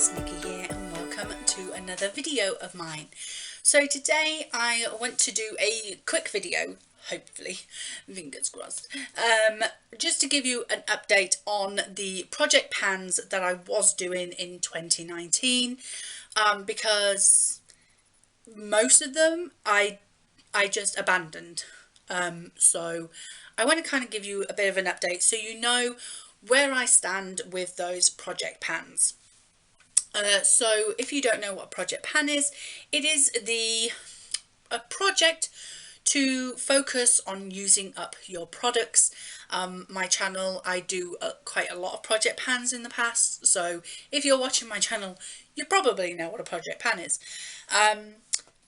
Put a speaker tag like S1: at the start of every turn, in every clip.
S1: friends, Nikki here and welcome to another video of mine. So today I want to do a quick video, hopefully, fingers crossed, just to give you an update on the project pans that I was doing in 2019, because most of them I just abandoned. So I want to kind of give you a bit of an update so you know where I stand with those project pans. So if you don't know what a project pan is, it is a project to focus on using up your products. My channel, I do quite a lot of project pans in the past, so if you're watching my channel you probably know what a project pan is.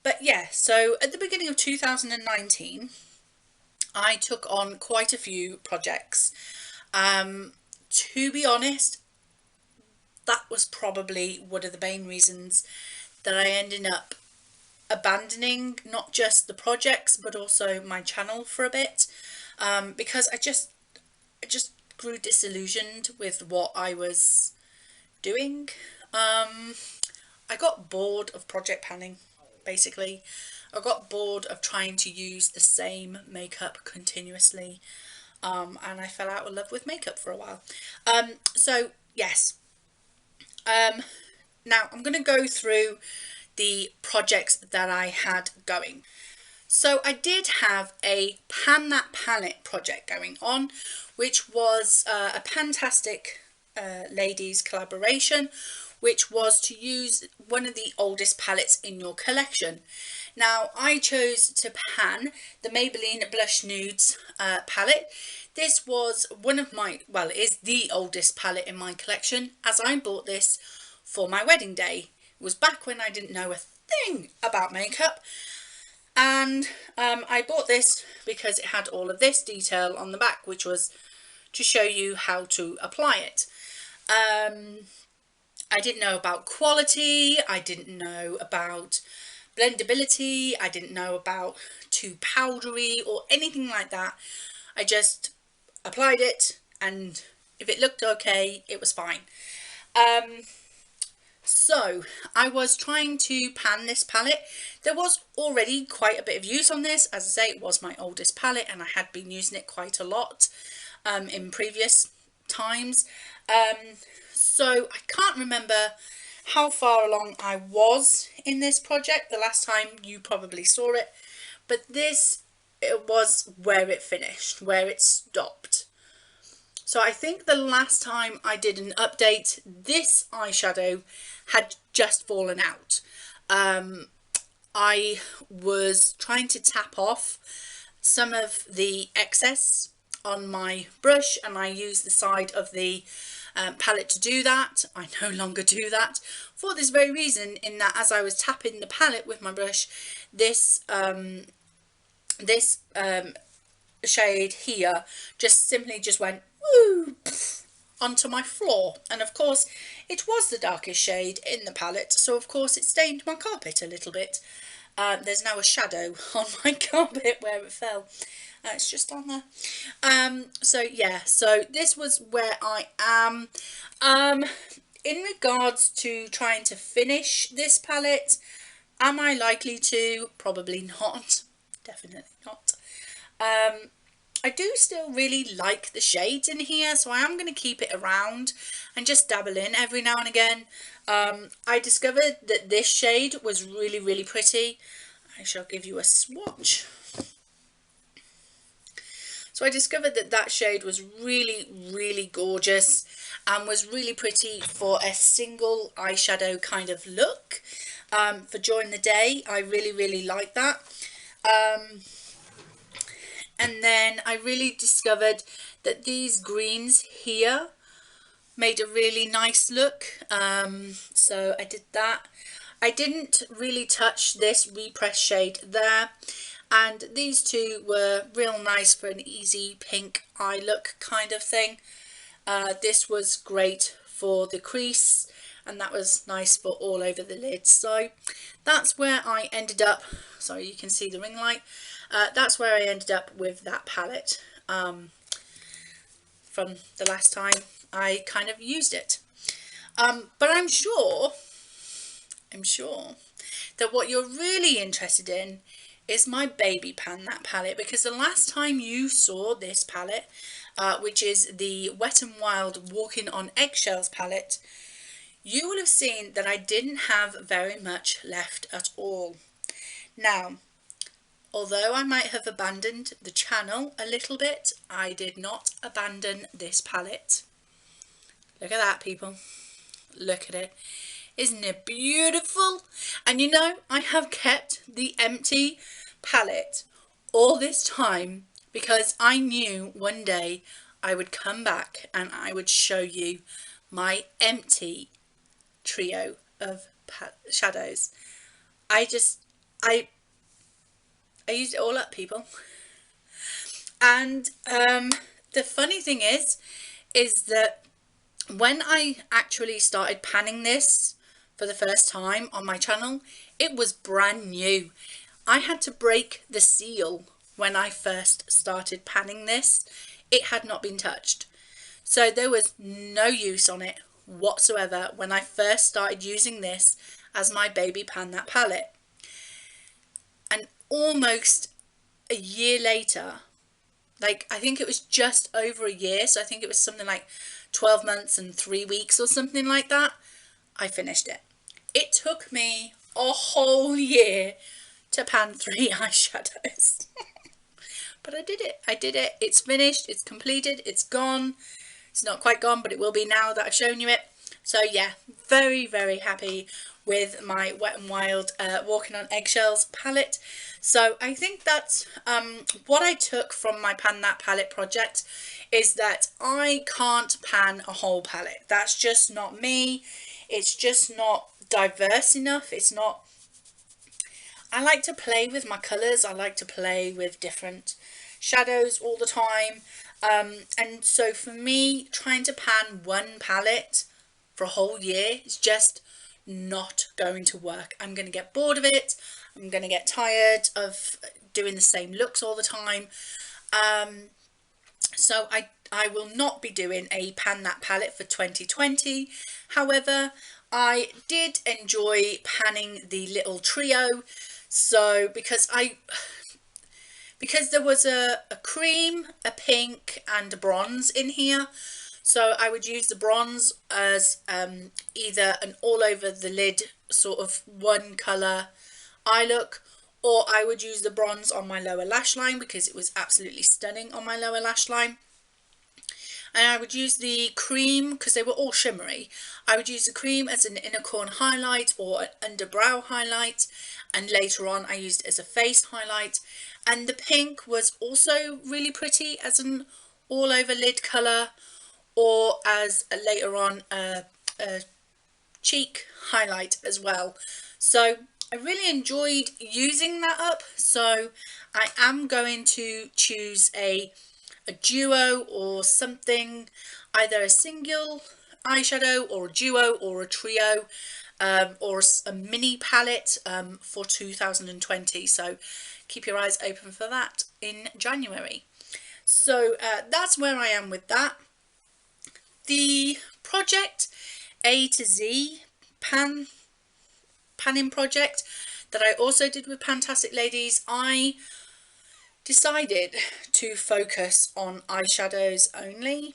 S1: But yeah, so at the beginning of 2019 I took on quite a few projects. To be honest, that was probably one of the main reasons that I ended up abandoning not just the projects but also my channel for a bit, because I just grew disillusioned with what I was doing. I got bored of project panning, basically. I got bored of trying to use the same makeup continuously, and I fell out of love with makeup for a while. So yes, now I'm going to go through the projects that I had going. So I did have a Pan That Palette project going on, which was a Pantastic ladies collaboration, which was to use one of the oldest palettes in your collection. Now I chose to pan the Maybelline Blush Nudes palette. This was one of my, well, it is the oldest palette in my collection, as I bought this for my wedding day. It was back when I didn't know a thing about makeup, and I bought this because it had all of this detail on the back, which was to show you how to apply it. I didn't know about quality, I didn't know about blendability, I didn't know about too powdery or anything like that. I just applied it, and if it looked okay, it was fine. So I was trying to pan this palette. There was already quite a bit of use on this. As I say, it was my oldest palette and I had been using it quite a lot in previous times. So I can't remember how far along I was in this project the last time you probably saw it, but this, it was where it finished, where it stopped. So I think the last time I did an update, this eyeshadow had just fallen out. I was trying to tap off some of the excess on my brush, and I used the side of the palette to do that. I no longer do that for this very reason, in that as I was tapping the palette with my brush, this shade here just simply went woo onto my floor, and of course it was the darkest shade in the palette, so of course it stained my carpet a little bit. There's now a shadow on my carpet where it fell. It's just on there. So yeah, so this was where I am. In regards to trying to finish this palette, am I likely to? Probably not. Definitely not. I do still really like the shades in here, so I am going to keep it around and just dabble in every now and again. I discovered that this shade was really, really pretty. I shall give you a swatch. So I discovered that that shade was really, really gorgeous and was really pretty for a single eyeshadow kind of look. For during the day, I really, really like that. And then I really discovered that these greens here made a really nice look. So I did that. I didn't really touch this repress shade there. And these two were real nice for an easy pink eye look kind of thing. This was great for the crease, and that was nice for all over the lid. So that's where I ended up. Sorry, you can see the ring light. That's where I ended up with that palette from the last time I kind of used it. But I'm sure that what you're really interested in is my Baby Pan That palette, because the last time you saw this palette, which is the Wet n Wild Walking on Eggshells palette, you will have seen that I didn't have very much left at all. Now, although I might have abandoned the channel a little bit, I did not abandon this palette. Look at that, people. Look at it. Isn't it beautiful? And you know, I have kept the empty palette all this time because I knew one day I would come back and I would show you my empty trio of shadows. I used it all up, people. And the funny thing is that when I actually started panning this for the first time on my channel, it was brand new. I had to break the seal when I first started panning this. It had not been touched. So there was no use on it whatsoever when I first started using this as my Baby Pan That palette. And almost a year later, like I think it was just over a year, so I think it was something like 12 months and 3 weeks or something like that, I finished it. It took me a whole year to pan 3 eyeshadows. But I did it. It's finished, it's completed, it's gone. It's not quite gone, but it will be now that I've shown you it. So yeah, very, very happy with my Wet n Wild Walking on Eggshells palette. So I think that's what I took from my Pan That palette project, is that I can't pan a whole palette. That's just not me. It's just not diverse enough. It's not. I like to play with my colours. I like to play with different shadows all the time. And so for me, trying to pan one palette for a whole year is just not going to work. I'm going to get bored of it. I'm going to get tired of doing the same looks all the time. So I will not be doing a Pan That palette for 2020. However, I did enjoy panning the little trio. So because there was a cream, a pink and a bronze in here. So I would use the bronze as either an all over the lid sort of one colour eye look, or I would use the bronze on my lower lash line because it was absolutely stunning on my lower lash line. And I would use the cream, because they were all shimmery, I would use the cream as an inner corner highlight or an underbrow highlight, and later on I used it as a face highlight. And the pink was also really pretty as an all over lid colour, or as later on a cheek highlight as well. So I really enjoyed using that up, so I am going to choose a duo or something, either a single eyeshadow or a duo or a trio, or a mini palette for 2020. So keep your eyes open for that in January. So that's where I am with that. The project A to Z panning project that I also did with Pantastic Ladies, I decided to focus on eyeshadows only,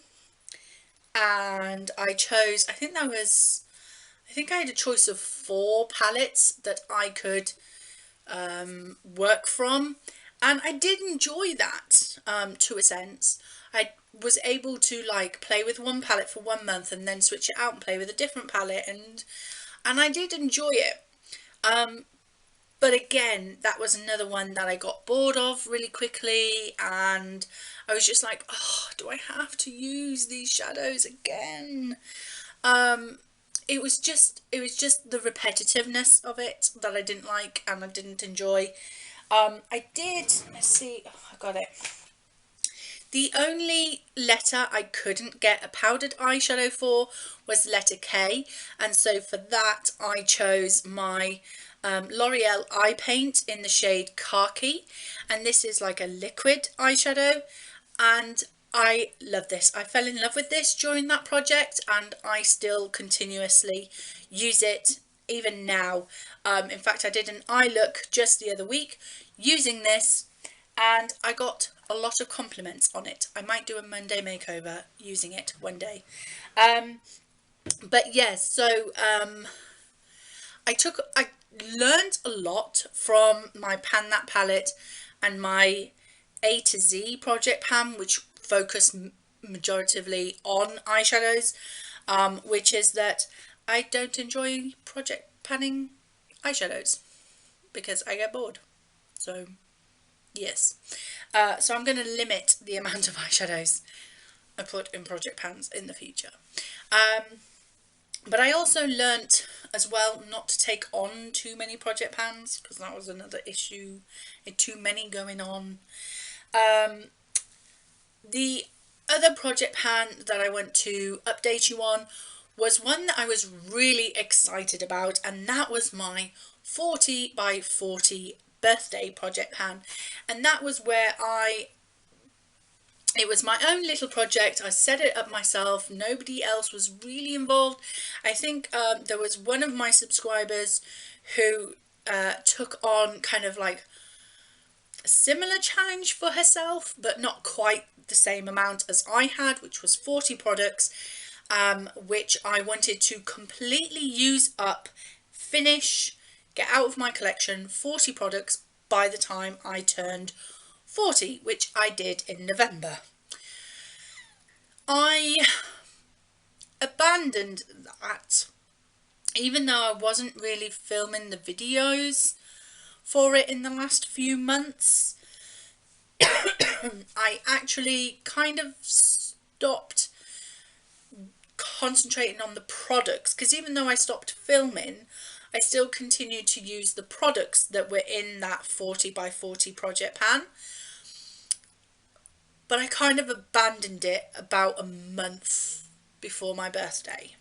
S1: and I chose, I think I had a choice of 4 palettes that I could work from, and I did enjoy that to a sense. I was able to like play with one palette for 1 month and then switch it out and play with a different palette, and I did enjoy it. But again, that was another one that I got bored of really quickly, and I was just like, oh, do I have to use these shadows again? It was just the repetitiveness of it that I didn't like and I didn't enjoy. Let's see, oh, I got it. The only letter I couldn't get a powdered eyeshadow for was letter K, and so for that I chose my L'Oreal eye paint in the shade Khaki, and this is like a liquid eyeshadow, and I love this. I fell in love with this during that project, and I still continuously use it even now. In fact, I did an eye look just the other week using this, and I got a lot of compliments on it. I might do a Monday makeover using it one day. But yes, so I learned a lot from my Pan That palette and my A to Z project pan, which focus majoritively on eyeshadows, which is that I don't enjoy project panning eyeshadows because I get bored. So yes, so I'm going to limit the amount of eyeshadows I put in project pans in the future. But I also learnt as well not to take on too many project pans, because that was another issue, too many going on. The other project pan that I want to update you on was one that I was really excited about, and that was my 40 by 40 birthday project pan. And that was where it was my own little project. I set it up myself. Nobody else was really involved. I think there was one of my subscribers who took on kind of like a similar challenge for herself, but not quite the same amount as I had, which was 40 products, which I wanted to completely use up, finish, get out of my collection, 40 products by the time I turned 40, which I did in November. I abandoned that, even though I wasn't really filming the videos for it in the last few months. I actually kind of stopped concentrating on the products, because even though I stopped filming, I still continued to use the products that were in that 40 by 40 project pan. But I kind of abandoned it about a month before my birthday.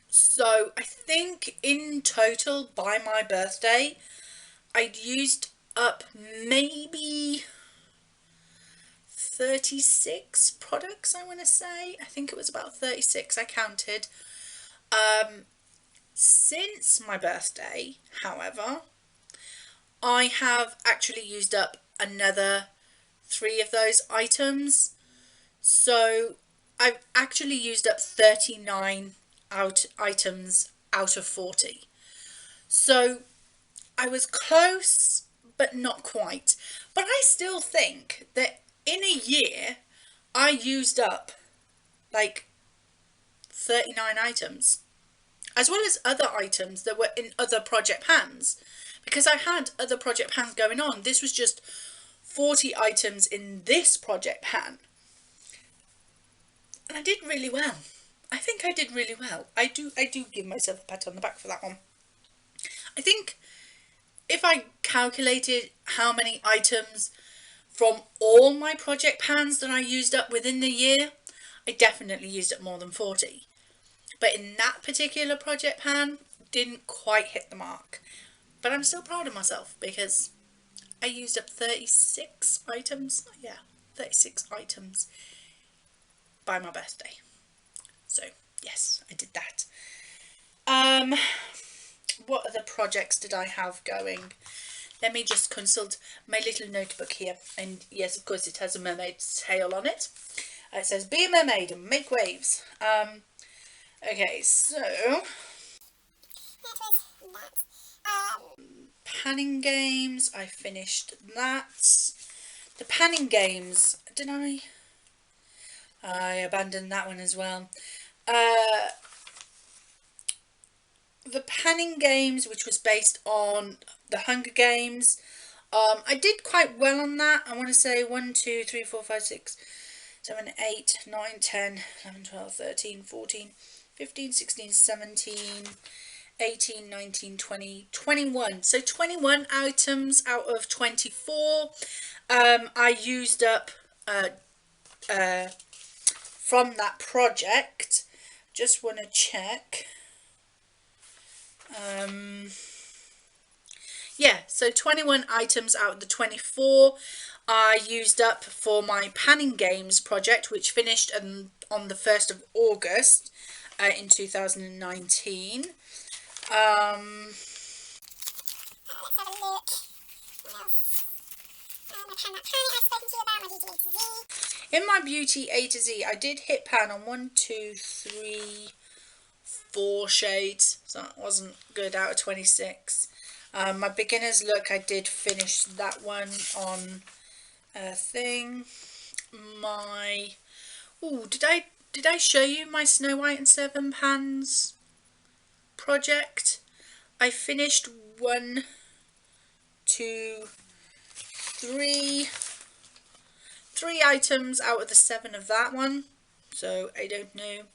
S1: So I think in total by my birthday, I'd used up maybe 36 products, I want to say. I think it was about 36 I counted. Since my birthday, however, I have actually used up another 3 of those items. So I've actually used up 39 items out of 40. So I was close, but not quite. But I still think that in a year, I used up like 39 items, as well as other items that were in other project pans, because I had other project pans going on. This was just 40 items in this project pan. And I did really well. I think I did really well. I do give myself a pat on the back for that one. I think if I calculated how many items from all my project pans that I used up within the year, I definitely used up more than 40. But in that particular project pan, didn't quite hit the mark. But I'm still proud of myself because I used up 36 items. Yeah, 36 items by my birthday. So yes, I did that. What other projects did I have going? Let me just consult my little notebook here. And yes, of course, it has a mermaid's tail on it. It says, be a mermaid and make waves. Okay, so panning games, I finished that. The panning games, did I abandoned that one as well. The panning games, which was based on the Hunger Games, I did quite well on that. I want to say 1, 2, 3, 4, 5, 6, 7, 8, 9, 10, 11, 12, 13, 14, 15, 16, 17, 18, 19, 20, 21. So 21 items out of 24 I used up from that project. Just want to check. yeah, so 21 items out of the 24 I used up for my Panning Games project, which finished on the 1st of August in 2019.
S2: Let's have a look. What else? My pan I've spoken to you about, my beauty A to Z.
S1: In my beauty A to Z, I did hit pan on 1, 2, 3, 4 shades, so that wasn't good out of 26. My beginner's look, I did finish that one on a thing. Did I show you my Snow White and Seven Pans project? I finished 1, 2, 3 items out of the 7 of that one, so I don't know.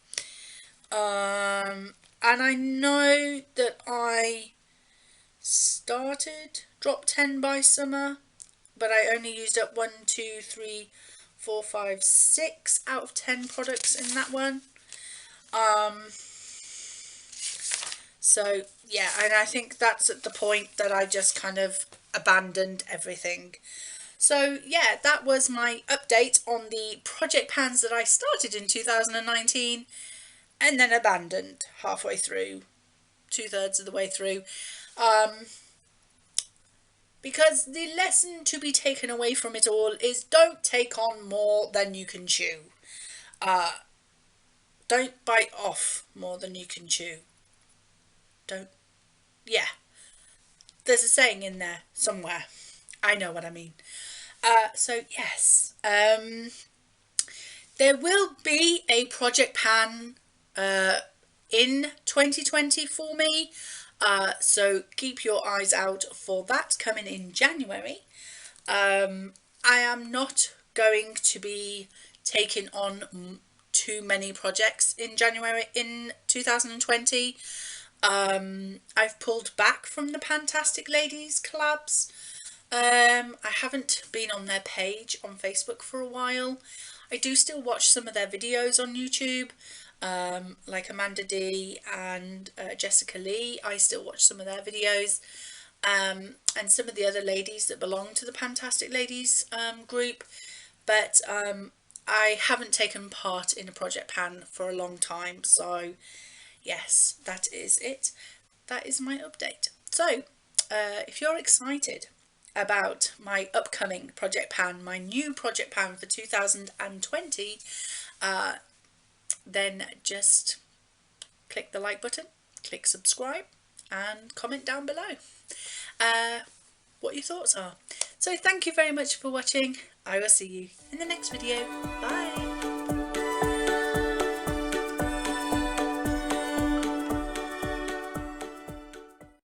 S1: And I know that I started drop 10 by summer, but I only used up 1, 2, 3, 4, 5, 6 out of 10 products in that one. So yeah, and I think that's at the point that I just kind of abandoned everything. So yeah, that was my update on the project pans that I started in 2019 and then abandoned halfway through, 2/3 of the way through. Because the lesson to be taken away from it all is don't take on more than you can chew. Don't bite off more than you can chew. Yeah, there's a saying in there somewhere. I know what I mean. So yes, there will be a project pan in 2020 for me. So keep your eyes out for that coming in January. I am not going to be taking on too many projects in January in 2020. I've pulled back from the Pantastic Ladies collabs. I haven't been on their page on Facebook for a while. I do still watch some of their videos on YouTube, like Amanda D and Jessica Lee. I still watch some of their videos, and some of the other ladies that belong to the Pantastic Ladies group, but I haven't taken part in a project pan for a long time, so yes, that is it. That is my update. So if you're excited about my upcoming project pan, my new project pan for 2020, then just click the like button, click subscribe, and comment down below what your thoughts are. So thank you very much for watching. I will see you in the next video. Bye.